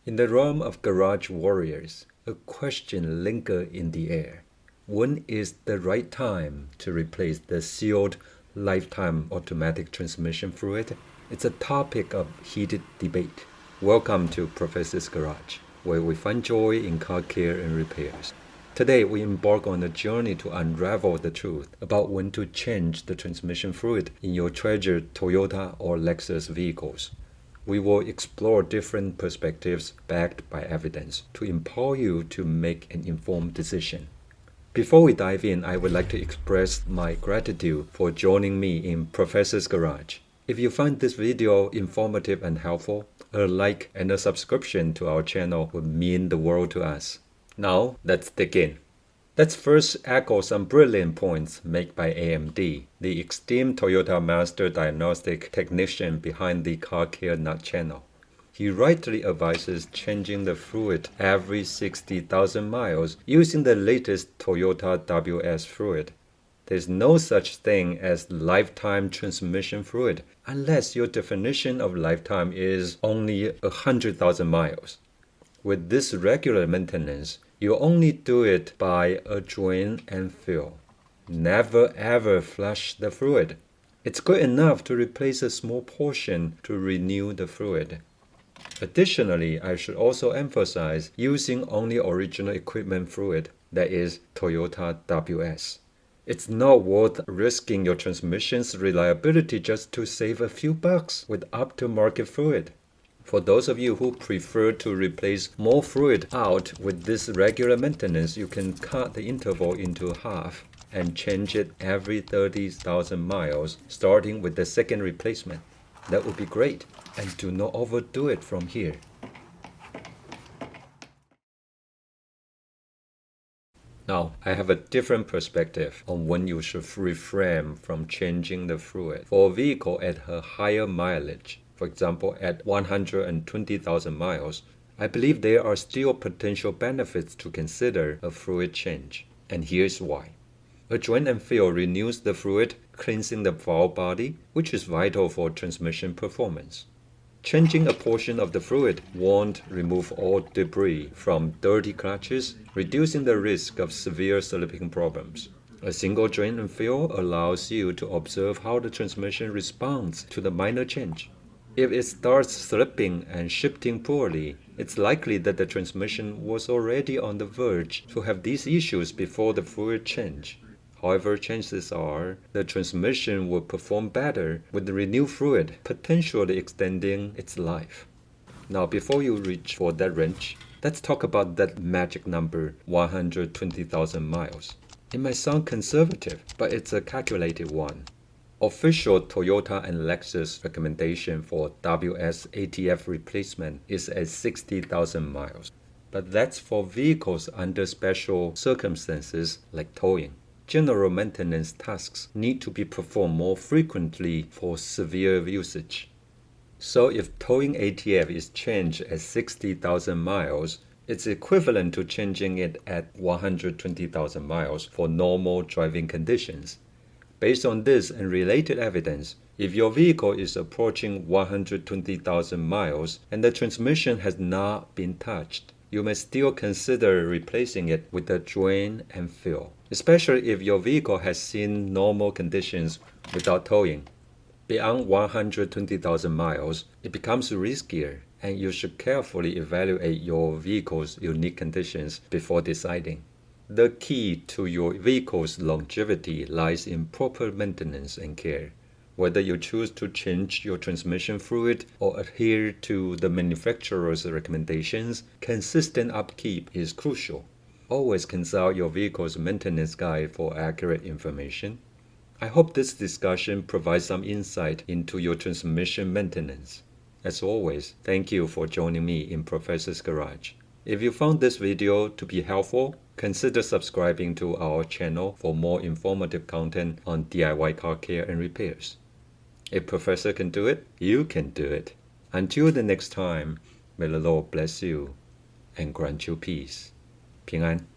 In the realm of garage warriors, a question lingers in the air. When is the right time to replace the sealed lifetime automatic transmission fluid? It's a topic of heated debate. Welcome to Professor's Garage, where we find joy in car care and repairs. Today, we embark on a journey to unravel the truth about when to change the transmission fluid in your treasured Toyota or Lexus vehicles. We will explore different perspectives backed by evidence to empower you to make an informed decision. Before we dive in, I would like to express my gratitude for joining me in Professor's Garage. If you find this video informative and helpful, a like and a subscription to our channel would mean the world to us. Now, let's dig in. Let's first echo some brilliant points made by AMD, the esteemed Toyota Master Diagnostic Technician behind the Car Care Nut channel. He rightly advises changing the fluid every 60,000 miles using the latest Toyota WS fluid. There's no such thing as lifetime transmission fluid unless your definition of lifetime is only 100,000 miles. With this regular maintenance, you only do it by a drain and fill. Never ever flush the fluid. It's good enough to replace a small portion to renew the fluid. Additionally, I should also emphasize using only original equipment fluid, that is Toyota WS. It's not worth risking your transmission's reliability just to save a few bucks with aftermarket fluid. For those of you who prefer to replace more fluid out with this regular maintenance, you can cut the interval into half and change it every 30,000 miles, starting with the second replacement. That would be great, and do not overdo it from here. Now, I have a different perspective on when you should refrain from changing the fluid for a vehicle at a higher mileage. For example, at 120,000 miles, I believe there are still potential benefits to consider a fluid change, and here's why. A drain and fill renews the fluid, cleansing the valve body, which is vital for transmission performance. Changing a portion of the fluid won't remove all debris from dirty clutches, reducing the risk of severe slipping problems. A single drain and fill allows you to observe how the transmission responds to the minor change. If it starts slipping and shifting poorly, it's likely that the transmission was already on the verge to have these issues before the fluid change. However, chances are the transmission will perform better with the renewed fluid, potentially extending its life. Now, before you reach for that range, let's talk about that magic number, 120,000 miles. It might sound conservative, but it's a calculated one. Official Toyota and Lexus recommendation for WS ATF replacement is at 60,000 miles. But that's for vehicles under special circumstances like towing. General maintenance tasks need to be performed more frequently for severe usage. So if towing ATF is changed at 60,000 miles, it's equivalent to changing it at 120,000 miles for normal driving conditions. Based on this and related evidence, if your vehicle is approaching 120,000 miles and the transmission has not been touched, you may still consider replacing it with a drain and fill, especially if your vehicle has seen normal conditions without towing. Beyond 120,000 miles, it becomes riskier, and you should carefully evaluate your vehicle's unique conditions before deciding. The key to your vehicle's longevity lies in proper maintenance and care. Whether you choose to change your transmission fluid or adhere to the manufacturer's recommendations, consistent upkeep is crucial. Always consult your vehicle's maintenance guide for accurate information. I hope this discussion provides some insight into your transmission maintenance. As always, thank you for joining me in Professor's Garage. If you found this video to be helpful, consider subscribing to our channel for more informative content on DIY car care and repairs. If Professor can do it, you can do it. Until the next time, may the Lord bless you and grant you peace. 平安。